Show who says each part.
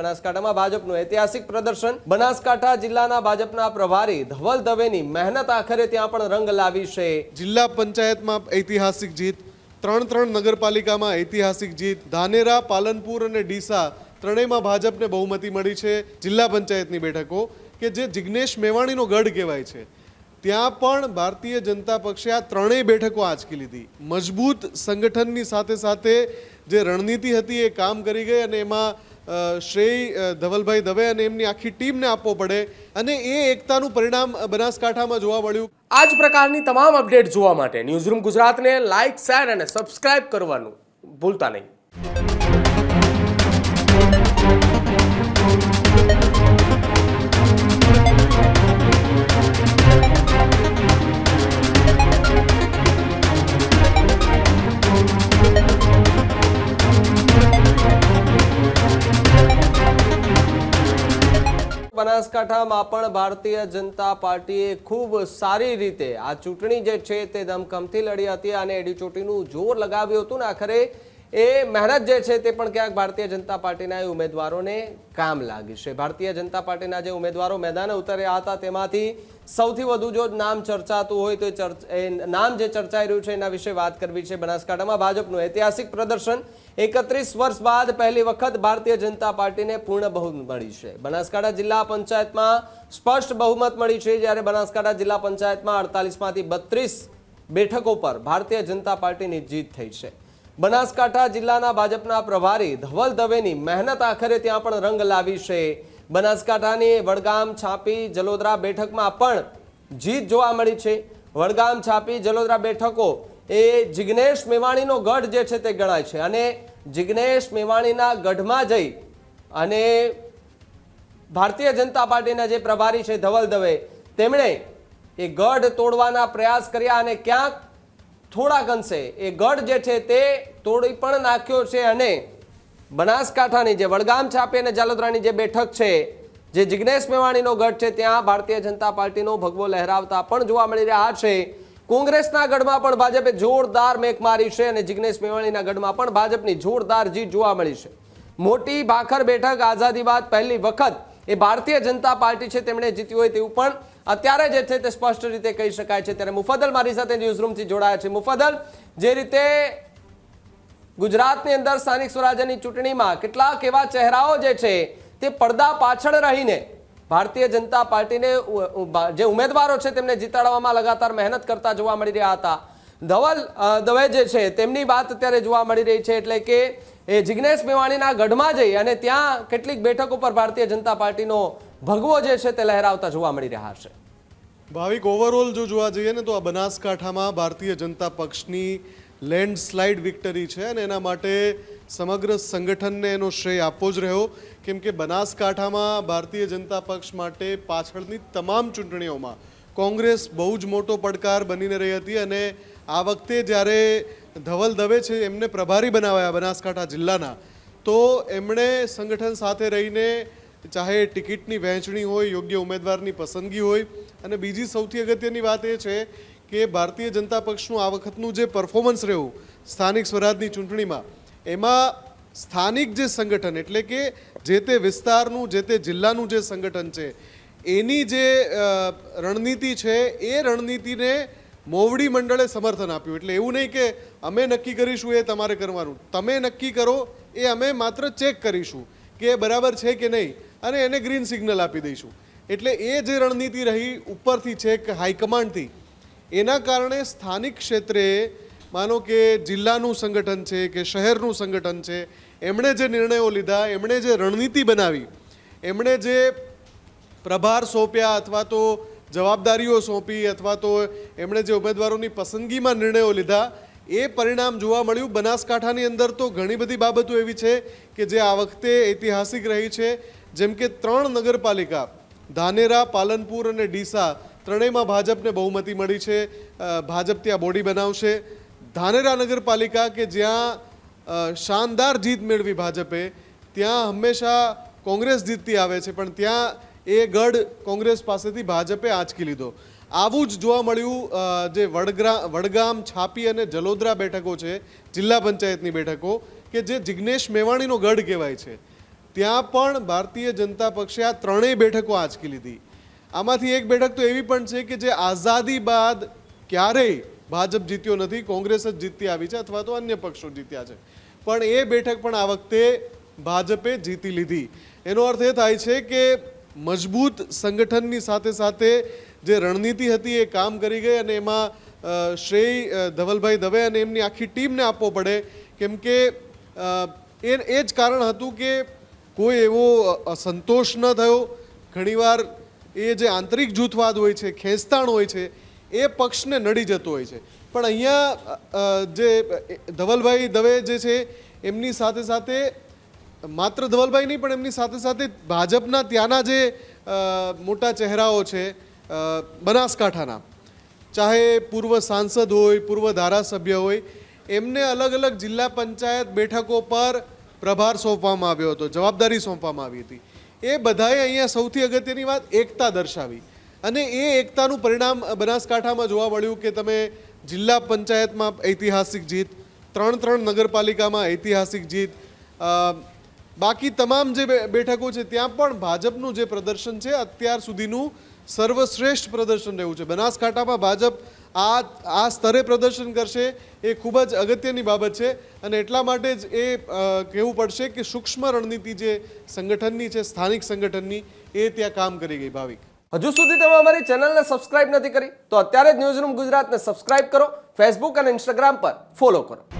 Speaker 1: બનાસકાંઠામાં ભાજપનું ઐતિહાસિક પ્રદર્શન। બનાસકાંઠા જિલ્લાના ભાજપના પ્રભારી ધવલ દવેની મહેનત આખરે ત્યાં પણ રંગ લાવી છે।
Speaker 2: જિલ્લા પંચાયતમાં ઐતિહાસિક જીત, ત્રણ નગરપાલિકામાં ઐતિહાસિક જીત, ધાનેરા, પાલનપુર અને ડીસા ત્રણેયમાં ભાજપને બહુમતી મળી છે। જિલ્લા પંચાયતની બેઠકો કે જે જિગ્નેશ મેવાણીનો ગઢ કહેવાય છે, ત્યાં પણ ભારતીય જનતા પક્ષે આ ત્રણેય બેઠકો આંચકી લીધી। મજબૂત સંગઠનની સાથે સાથે જે રણનીતિ હતી એ કામ કરી ગઈ અને એમાં શ્રેય ધવલભાઈ દવે અને એમની આખી ટીમને આપવો પડે અને એ એકતાનું પરિણામ બનાસકાંઠામાં જોવા મળ્યું।
Speaker 1: આ જ પ્રકારની તમામ અપડેટ જોવા માટે ન્યૂઝરૂમ ગુજરાતને લાઇક, શેર અને સબસ્ક્રાઇબ કરવાનું ભૂલતા નહીં। બનાસકાંઠામાં પણ ભારતીય જનતા પાર્ટીએ ખૂબ સારી રીતે આ ચૂંટણી જે છે તે ધમખમથી લડી હતી અને એડી ચોટીનું જોર લગાવ્યું હતું ને આખરે એ મહેનત જે છે તે પણ ક્યાંક ભારતીય જનતા પાર્ટીના ઉમેદવારોને કામ લાગી છે। ભારતીય જનતા પાર્ટીના જે ઉમેદવારો મેદાને ઉતર્યા હતા તેમાંથી સૌથી વધુ જો નામ ચર્ચાતું હોય તો એ નામ જે ચર્ચાઈ રહ્યું છે એના વિશે વાત કરવી છે। બનાસકાંઠામાં ભાજપનું ઐતિહાસિક પ્રદર્શન। 31 વર્ષ બાદ પહેલી વખત ભારતીય જનતા પાર્ટીને પૂર્ણ બહુમત મળી છે। બનાસકાંઠા જિલ્લા પંચાયતમાં સ્પષ્ટ બહુમત મળી છે, જ્યારે બનાસકાંઠા જિલ્લા પંચાયતમાં 48 માંથી 32 બેઠકો પર ભારતીય જનતા પાર્ટીની જીત થઈ છે। બનાસકાંઠા જિલ્લાના ભાજપના પ્રભારી ધવલ દવેની મહેનત આખરે ત્યાં પણ રંગ લાવી છે। બનાસકાંઠાની વડગામ, છાપી, જલોદરા બેઠકમાં પણ જીત જોવા મળી છે। વડગામ, છાપી, જલોદરા બેઠકો એ જિગ્નેશ મેવાણીનો ગઢ જે છે તે ગણાય છે અને જિગ્નેશ મેવાણીના ગઢમાં જઈ અને ભારતીય જનતા પાર્ટીના જે પ્રભારી છે ધવલ દવે, તેમણે એ ગઢ તોડવાના પ્રયાસ કર્યા અને ક્યાંક થોડાક અંશે એ ગઢ જે છે તે તોડી પણ નાખ્યો છે અને બનાસકાંઠાની જે વડગામ, છાપી અને જાલોદરાની જે બેઠક છે, જે જિગ્નેશ મેવાણીનો ગઢ છે, ત્યાં ભારતીય જનતા પાર્ટીનો ભગવો લહેરાવતા પણ જોવા મળી રહ્યા છે। કોંગ્રેસના ગઢમાં પણ ભાજપે જોરદાર મેક મારી છે અને જિગ્નેશ મેવાણીના ગઢમાં પણ ભાજપની જોરદાર જીત જોવા મળી છે। મોટી ભાખર બેઠક આઝાદી બાદ પહેલી વખત એ ભારતીય જનતા પાર્ટી છે તેમણે જીતી હોય તેવું પણ અત્યારે જે છે તે સ્પષ્ટ રીતે કહી શકાય છે। ત્યારે મુફદ્દલ મારી સાથે ન્યૂઝરૂમથી જોડાયા છે। મુફદ્દલ, જે રીતે ગુજરાતની અંદર સ્થાનિક સ્વરાજ્યની ચૂંટણીમાં કેટલાક એવા ચહેરાઓ જે છે તે પડદા પાછળ રહીને ભારતીય જનતા પાર્ટીને જે ઉમેદવારો છે તેમને જીતાડવામાં લગાતાર મહેનત કરતા જોવા મળી રહ્યા હતા। ધવલ દવે જે છે તેમની વાત અત્યારે જોવા મળી રહી છે, એટલે કે એ જિગ્નેશ મેવાણીના ગઢમાં જઈ અને ત્યાં કેટલીક બેઠકો પર ભારતીય જનતા પાર્ટીનો ભગવો જે છે તે લહેરાવતા જોવા મળી રહ્યા છે।
Speaker 2: ભાવિક, ઓવરઓલ જો જોવા જઈએ ને તો આ બનાસકાંઠામાં ભારતીય જનતા પક્ષની લેન્ડસ્લાઇડ વિક્ટરી છે અને એના માટે સમગ્ર સંગઠનને એનો શ્રેય આપવો જ રહ્યો, કેમ કે બનાસકાંઠામાં ભારતીય જનતા પક્ષ માટે પાછળની તમામ ચૂંટણીઓમાં કોંગ્રેસ બહુ જ મોટો પડકાર બનીને રહી હતી અને આ વખતે જ્યારે ધવલ દવે છે એમને પ્રભારી બનાવ્યા બનાસકાંઠા જિલ્લાના, તો એમણે સંગઠન સાથે રહીને ચાહે ટિકિટની વહેંચણી હોય, યોગ્ય ઉમેદવારની પસંદગી હોય અને બીજી સૌથી અગત્યની વાત એ છે કે ભારતીય જનતા પક્ષનું આ વખતનું જે પરફોર્મન્સ રહ્યું સ્થાનિક સ્વરાજની ચૂંટણીમાં, એમાં સ્થાનિક જે સંગઠન એટલે કે જે તે વિસ્તારનું, જે તે જિલ્લાનું જે સંગઠન છે એની જે રણનીતિ છે એ રણનીતિને મોવડી મંડળે સમર્થન આપ્યું। એટલે એવું નહીં કે અમે નક્કી કરીશું એ તમારે કરવાનું, તમે નક્કી કરો એ અમે માત્ર ચેક કરીશું કે બરાબર છે કે નહીં અને એને ગ્રીન સિગ્નલ આપી દઈશું। એટલે એ જે રણનીતિ રહી ઉપરથી છેક હાઈકમાન્ડથી, એના કારણે સ્થાનિક ક્ષેત્રે માનો કે જિલ્લાનું સંગઠન છે કે શહેરનું સંગઠન છે, એમણે જે નિર્ણયો લીધા, એમણે જે રણનીતિ બનાવી, એમણે જે પ્રભાર સોંપ્યા અથવા તો જવાબદારીઓ સોંપી અથવા તો એમણે જે ઉમેદવારોની પસંદગીમાં નિર્ણયો લીધા, એ પરિણામ જોવા મળ્યું। બનાસકાંઠાની અંદર તો ઘણી બધી બાબતો એવી છે કે જે આ વખતે ઐતિહાસિક રહી છે, જેમ કે 3 નગરપાલિકા ધાનેરા, પાલનપુર અને ડીસા ત્રણેયમાં ભાજપને બહુમતી મળી છે। ભાજપ ત્યાં બોડી બનાવશે। ધાનેરા નગરપાલિકા કે જ્યાં શાનદાર જીત મેળવી ભાજપે, ત્યાં હંમેશા કોંગ્રેસ જીતતી આવે છે પણ ત્યાં એ ગઢ કોંગ્રેસ પાસેથી ભાજપે આંચકી લીધો। આવું જ જોવા મળ્યું જે વડગામ, છાપી અને જલોદરા બેઠકો છે, જિલ્લા પંચાયતની બેઠકો કે જે જિગ્નેશ મેવાણીનો ગઢ કહેવાય છે, ત્યાં પણ ભારતીય જનતા પક્ષે આ ત્રણેય બેઠકો આંચકી લીધી. આમાંથી એક બેઠક તો એવી પણ છે કે જે આઝાદી બાદ ક્યારેય ભાજપ જીત્યો નથી, કોંગ્રેસ જ જીતતી આવી છે અથવા તો અન્ય પક્ષો જીત્યા છે, પણ એ બેઠક પણ આ વખતે ભાજપે જીતી લીધી. એનો અર્થ એ થાય છે કે મજબૂત સંગઠનની સાથે સાથે જે રણનીતિ હતી એ કામ કરી ગઈ અને એમાં શ્રેય ધવલભાઈ દવે અને એમની આખી ટીમને આપવો પડે, કેમ કે એ જ કારણ હતું કે કોઈ એવો સંતોષ ન થયો. ઘણીવાર એ જે આંતરિક જૂથવાદ હોય છે, ખેંચતાણ હોય છે, એ પક્ષને નડી જતો હોય છે. પણ અહીંયા જે ધવલભાઈ દવે જે છે એમની સાથે સાથે માત્ર ધવલભાઈ નહીં પણ એમની સાથે સાથે ભાજપના ત્યાંના જે મોટા ચહેરાઓ છે બનાસકાંઠાના, ચાહે પૂર્વ સાંસદ હોય, પૂર્વ ધારાસભ્ય હોય, એમને અલગ અલગ જિલ્લા પંચાયત બેઠકો પર પ્રભાર સોંપવામાં આવ્યો હતો, જવાબદારી સોંપવામાં આવી હતી. એ બધાએ અહીંયા સૌથી અગત્યની વાત એકતા દર્શાવી અને એ એકતાનું પરિણામ બનાસકાંઠામાં જોવા મળ્યું કે તમે જિલ્લા પંચાયતમાં ઐતિહાસિક જીત, 3 નગરપાલિકામાં ઐતિહાસિક જીત, બાકી તમામ જે બેઠકો છે ત્યાં પણ ભાજપનું જે પ્રદર્શન છે અત્યાર સુધીનું સર્વશ્રેષ્ઠ પ્રદર્શન રહ્યું છે. બનાસકાંઠામાં ભાજપ આ સ્તરે પ્રદર્શન કરશે એ ખૂબ જ અગત્યની બાબત છે અને એટલા માટે જ એ કહેવું પડશે કે સૂક્ષ્મ રણનીતિ જે સંગઠનની છે, સ્થાનિક સંગઠનની, એ ત્યાં કામ કરી ગઈ. ભાવિક,
Speaker 1: હજુ સુધી તમે અમારી ચેનલને સબસ્ક્રાઇબ નથી કરી તો અત્યારે જ ન્યૂઝરૂમ ગુજરાતને સબસ્ક્રાઇબ કરો, ફેસબુક અને ઇન્સ્ટાગ્રામ પર ફોલો કરો.